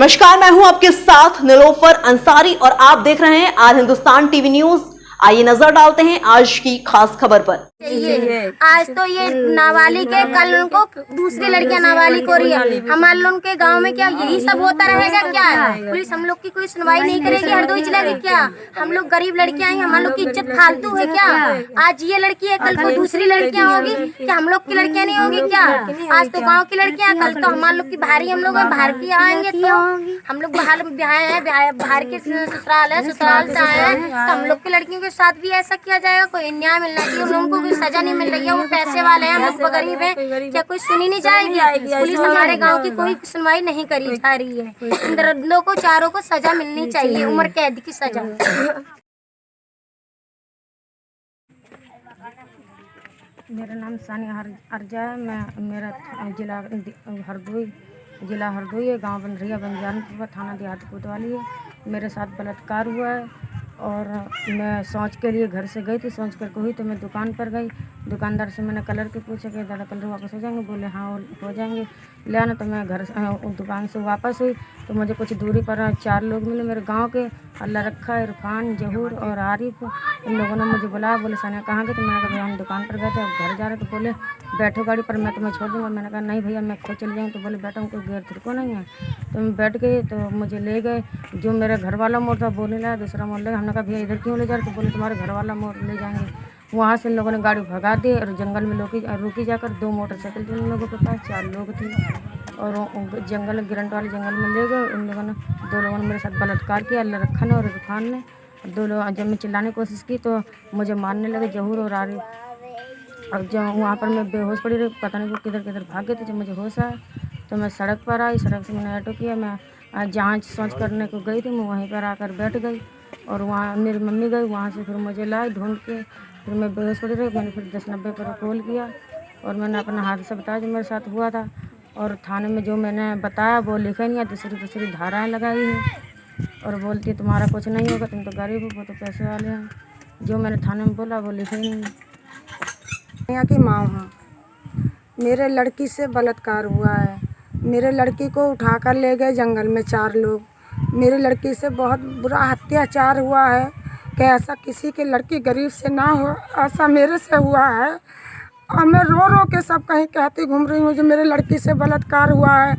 नमस्कार, मैं हूं आपके साथ निलोफर अंसारी और आप देख रहे हैं आज हिंदुस्तान टीवी न्यूज। आइए नजर डालते हैं आज की खास खबर पर। आज तो ये नाबालिग है, कल उनको दूसरी लड़कियां नाबालिग हो रही है। हमारे लोग के गांव में क्या यही सब होता रहेगा क्या? पुलिस हम लोग की कोई सुनवाई नहीं करेगी हरदोई जिला की क्या? हम लोग गरीब लड़कियां हैं, हम लोग की इज्जत फालतू है क्या? आज ये लड़की है, कल को दूसरी लड़कियां होगी क्या? हम लोग की लड़कियां नहीं होगी क्या? आज तो गाँव की लड़कियां, कल तो हमारे लोग की भारी, हम लोग बाहर की आएंगे तो हम लोग बाहर के ससुराल है, ससुराल से आए हैं तो हम लोग की लड़कियों के साथ भी ऐसा किया जाएगा? कोई न्याय मिलना चाहिए, उन लोगों को कोई सजा नहीं मिल रही है। वो पैसे वाले हैं, हम लोग गरीब हैं, क्या कोई सुनी नहीं जाएगी? पुलिस हमारे गांव की कोई सुनवाई नहीं करी जा रही है। इन लोगों को चारों को सजा मिलनी चाहिए, उम्र कैद की सजा। मेरा नाम सानिया अर्जा है। मेरा जिला हरदोई है, गांव बनरिया बंजानपुर, थाना देहात कोतवाली है। मेरे साथ बलात्कार हुआ है और मैं सोच के लिए घर से गई थी। सोच कर हुई तो मैं दुकान पर गई। दुकानदार से मैंने कलर के पूछा कि दादा कलर वापस हो जाएंगे? बोले हाँ हो जाएंगे, ले आना। तो मैं घर दुकान से वापस हुई तो मुझे कुछ दूरी पर 4 लोग मिले मेरे गांव के, अल्लाह रखा, इरफान, जहूर और आरिफ। इन लोगों ने मुझे बुलाया, बोले सानिया कहाँ गए? तो मैंने कहा भैया हम दुकान पर गए थे, अब घर जा रहे। तो बोले बैठो गाड़ी पर, मैं तुम्हें छोड़ दूँगा। मैंने कहा नहीं भैया मैं खुद चली जाऊँगी। तो बोले बैठो, कोई गैर तेरे को नहीं है। तो मैं बैठ गई तो मुझे ले गए। जो मेरा घर वाला मोड़ था बोलने लगा, दूसरा मोड़ लगा। हमने कहा भैया इधर क्यों ले जा रहे? तो बोले तुम्हारे घर वाला मोड़ ले जाएंगे। वहाँ से इन लोगों ने गाड़ी भगा दी और जंगल में रुकी जाकर 2 मोटरसाइकिल थी उन लोगों के पास, 4 लोग थे और जंगल गिरंट वाले जंगल में ले गए। उन लोगों ने 2 लोगों ने मेरे साथ बलात्कार किया, अल्लाह रखा ने और इरफान ने। 2 लोग जब मैं चिल्लाने की कोशिश की तो मुझे मारने लगे, जहूर और आरिफ। और जब वहाँ पर मैं बेहोश पड़ी रही, पता नहीं वो किधर भाग गए थे। जब मुझे होश आया तो मैं सड़क पर आई, सड़क से मैंने ऑटो किया। मैं जाँच सोच करने को गई थी, मैं वहीं पर आकर बैठ गई और वहाँ मेरी मम्मी गई, वहाँ से फिर मुझे लाई ढूंढ के। फिर मैं बेहोश पड़ी रही। मैंने फिर 1090 पर कॉल किया और मैंने अपना हादसा बताया जो मेरे साथ हुआ था। और थाने में जो मैंने बताया वो लिखा नहीं है, दूसरी धाराएँ लगाई हैं और बोलती है तुम्हारा कुछ नहीं होगा, तुम तो गरीब हो, वो तो पैसे वाले हैं। जो मैंने थाने में बोला वो लिखा ही नहीं है। यहाँ की माँ हूँ। मेरे लड़की से बलात्कार हुआ है। मेरे लड़की को उठाकर ले गए जंगल में 4 लोग। मेरी लड़की से बहुत बुरा अत्याचार हुआ है कि ऐसा किसी के लड़की गरीब से ना हो, ऐसा मेरे से हुआ है। और मैं रो रो के सब कहीं कहती घूम रही हूँ जो मेरे लड़की से बलात्कार हुआ है,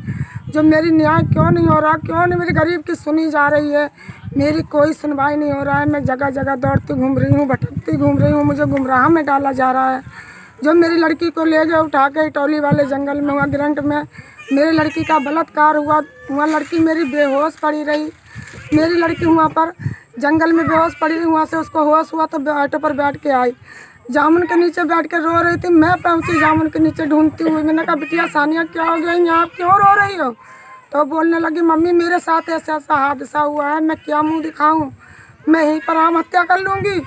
जो मेरी न्याय क्यों नहीं हो रहा, क्यों नहीं मेरी गरीब की सुनी जा रही है, मेरी कोई सुनवाई नहीं हो रहा है। मैं जगह जगह दौड़ती घूम रही हूँ, भटकती घूम रही हूँ, मुझे गुमराह में डाला जा रहा है। जो मेरी लड़की को ले गए उठा के टोली वाले जंगल में, वहाँ गिरंट में मेरी लड़की का बलात्कार हुआ। वहाँ लड़की मेरी बेहोश पड़ी रही। मेरी लड़की वहाँ पर जंगल में बेहोश पड़ी रही। वहाँ से उसको होश हुआ तो ऑटो पर बैठ के आई, जामुन के नीचे बैठ के रो रही थी। मैं पहुँची जामुन के नीचे ढूंढती हुई। मैंने कहा बिटिया सानिया क्या हो गया, यहाँ आप क्यों रो रही हो? तो बोलने लगी मम्मी मेरे साथ ऐसा हादसा हुआ है, मैं क्या मुँह दिखाऊँ, मैं यहीं पर आत्महत्या कर लूँगी।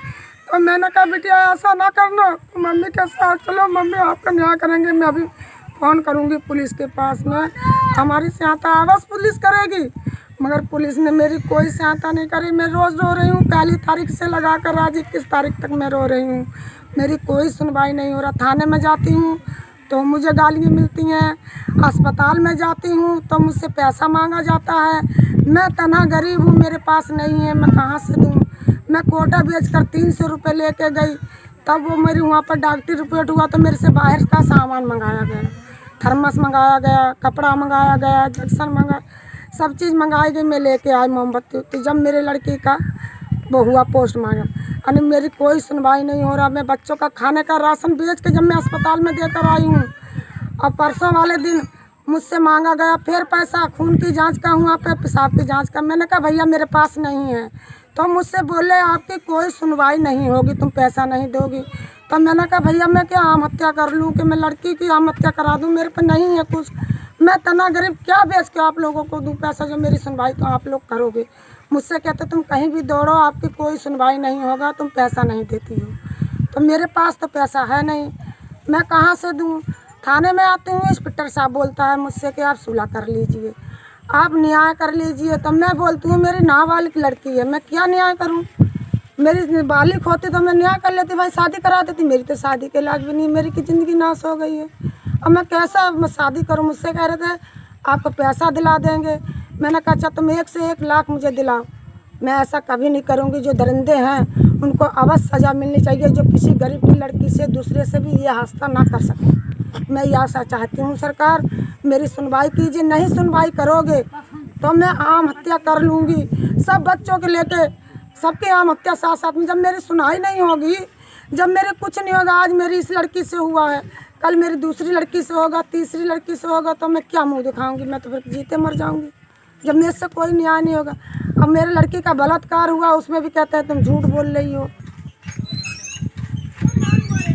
तो मैंने कहा बिटिया ऐसा ना करना। तो मम्मी के साथ चलो, मम्मी आपका न्याय करेंगे। मैं अभी फ़ोन करूँगी पुलिस के पास में, हमारी सहायता अवश्य पुलिस करेगी। मगर पुलिस ने मेरी कोई सहायता नहीं करी। मैं रोज़ रो रही हूँ, 1 तारीख से लगा कर आज 21 तारीख तक मैं रो रही हूँ। मेरी कोई सुनवाई नहीं हो रहा। थाने में जाती हूँ तो मुझे गालियाँ मिलती हैं, अस्पताल में जाती हूँ तो मुझसे पैसा मांगा जाता है। मैं तना गरीब हूँ, मेरे पास नहीं है, मैं कहाँ से दूँ? मैं कोटा बेचकर 300 रुपये लेके गई, तब वो मेरी वहाँ पर डॉक्टरी रिपोर्ट हुआ तो मेरे से बाहर का सामान मंगाया गया, थर्मस मंगाया गया, कपड़ा मंगाया गया, जक्सन मंगाया, सब चीज़ मंगाई गई। मैं लेके आई मोमबत्ती। तो जब मेरे लड़की का वो हुआ पोस्टमार्टम, यानी मेरी कोई सुनवाई नहीं हो रहा। मैं बच्चों का खाने का राशन बेच के जब मैं अस्पताल में देकर आई हूँ, और परसों वाले दिन मुझसे मांगा गया फिर पैसा खून की जांच का, वहाँ पे पेशाब की जांच का। मैंने कहा भैया मेरे पास नहीं है। तो मुझसे बोले आपकी कोई सुनवाई नहीं होगी, तुम पैसा नहीं दोगी। तो मैंने कहा भैया मैं क्या आत्महत्या कर लूँ कि मैं लड़की की आत्महत्या करा दूँ? मेरे पे नहीं है कुछ, मैं तना गरीब क्या बेच के आप लोगों को दूँ पैसा जो मेरी सुनवाई तो आप लोग करोगे? मुझसे कहते तुम कहीं भी दौड़ो आपकी कोई सुनवाई नहीं होगा, तुम पैसा नहीं देती हो। तो मेरे पास तो पैसा है नहीं, मैं कहाँ से दूँ? थाने में आती हूँ, इंस्पेक्टर साहब बोलता है मुझसे कि आप सुलह कर लीजिए, आप न्याय कर लीजिए। तो मैं बोलती हूँ मेरी नाबालिग लड़की है, मैं क्या न्याय करूँ? मेरी बालिग होती तो मैं न्याय कर लेती, भाई शादी करा देती। मेरी तो शादी के लायक भी नहीं, मेरी की ज़िंदगी नाश हो गई है। अब मैं कैसा मैं शादी करूँ? मुझसे कह रहे थे आपको पैसा दिला देंगे। मैंने कहा अच्छा तुम 1 से 1 लाख मुझे दिलाओ, मैं ऐसा कभी नहीं करूँगी। जो दरिंदे हैं उनको अवश्य सज़ा मिलनी चाहिए, जो किसी गरीब की लड़की से दूसरे से भी ये हादसा ना कर सके। मैं ये आशा चाहती हूँ सरकार मेरी सुनवाई कीजिए, नहीं सुनवाई करोगे तो मैं आम हत्या कर लूँगी, सब बच्चों के लेके सबके आम हत्या साथ साथ में। जब मेरी सुनाई नहीं होगी, जब मेरे कुछ नहीं होगा, आज मेरी इस लड़की से हुआ है, कल मेरी दूसरी लड़की से होगा, तीसरी लड़की से होगा, तो मैं क्या मुँह दिखाऊँगी? मैं तो फिर जीते मर जाऊँगी जब मेरे से कोई न्याय नहीं होगा। अब मेरे लड़की का बलात्कार हुआ, उसमें भी कहते हैं तुम झूठ बोल रही हो।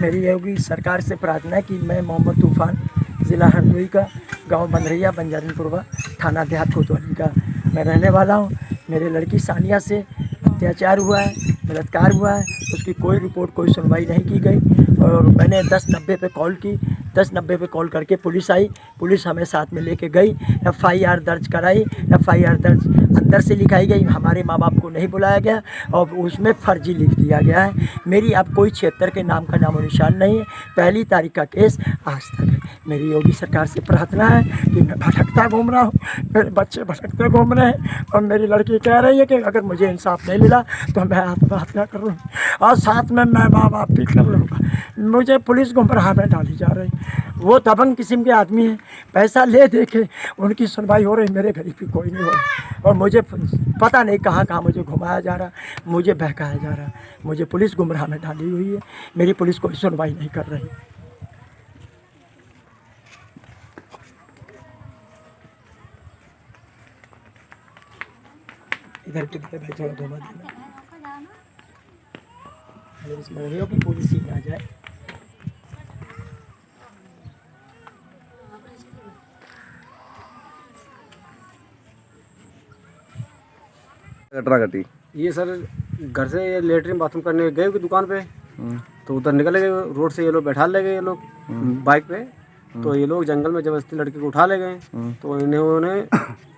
मेरी योगी सरकार से प्रार्थना है कि मैं मोहम्मद तूफ़ान, ज़िला हरदोई का, गांव बंदरिया, बंजारनपुरवा, थाना देहात कोतवाली का मैं रहने वाला हूं। मेरे लड़की सानिया से अत्याचार हुआ है, बलात्कार हुआ है, उसकी कोई रिपोर्ट, कोई सुनवाई नहीं की गई। और मैंने 1090 पे कॉल की, 1090 पे कॉल करके पुलिस आई, पुलिस हमें साथ में लेके गई, FIR दर्ज कराई। FIR दर्ज अंदर से लिखाई गई, हमारे माँ बाप को नहीं बुलाया गया और उसमें फर्जी लिख दिया गया है। मेरी अब कोई 76 के नाम का नामो निशान नहीं है। 1 तारीख का केस आज तक है। मेरी योगी सरकार से प्रार्थना है कि मैं भटकता घूम रहा हूँ, मेरे बच्चे भटकते घूम रहे हैं और मेरी लड़की कह रही है कि अगर मुझे इंसाफ नहीं मिला तो मैं आत्महत्या कर लूँगी और साथ में मैं माँ बाप भी कर लूँगा। मुझे पुलिस गुमराह में डाली जा रही। वो दबंग किस्म के आदमी हैं, पैसा ले दे के उनकी सुनवाई हो रही, मेरे गरीब की कोई नहीं हो रही। और मुझे पता नहीं कहाँ कहाँ मुझे घुमाया जा रहा, मुझे बहकाया जा रहा, मुझे पुलिस गुमराह में डाली हुई है। मेरी पुलिस कोई सुनवाई नहीं कर रही। इधर टिकते भाई थोड़ा घुमा देना, मेरी हो कि पुलिस ही आ जाए। घटना घटी ये सर घर से ये लेटरिन बाथरूम करने गए कि दुकान पे, तो उधर निकल गए रोड से, ये लोग बैठा ले गए ये लोग बाइक पे। तो ये लोग जंगल में जबरदस्ती लड़की को उठा ले गए। तो इन्होंने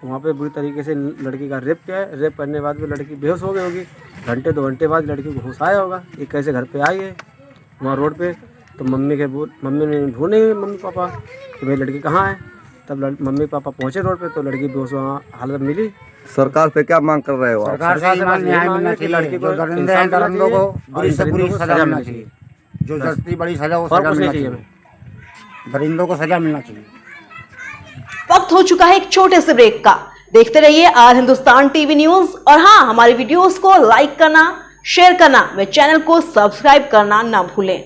वहाँ पे बुरी तरीके से लड़की का रेप किया है। रेप करने के बाद भी लड़की बेहोश हो गई होगी, घंटे 2 घंटे बाद लड़की को होश आया होगा। ये कैसे घर पे आई है वहाँ रोड पे। तो मम्मी ने ढूंढे मम्मी पापा कि भाई लड़की कहाँ है। तब मम्मी पापा पहुँचे रोड पे तो लड़की बेहोश वहाँ हालत मिली। सरकार से क्या मांग कर रहे हो आप? सरकार से न्याय मिलना चाहिए, लड़की को दरिंदों को बुरी से बुरी सजा मिलना चाहिए, जो जस्ती बड़ी सजा वो सजा मिलना चाहिए, दरिंदों को सजा मिलना चाहिए। वक्त हो चुका है एक छोटे से ब्रेक का। देखते रहिए आर हिंदुस्तान टीवी न्यूज और हाँ, हमारी वीडियोस को लाइक करना, शेयर करना व चैनल को सब्सक्राइब करना ना भूलें।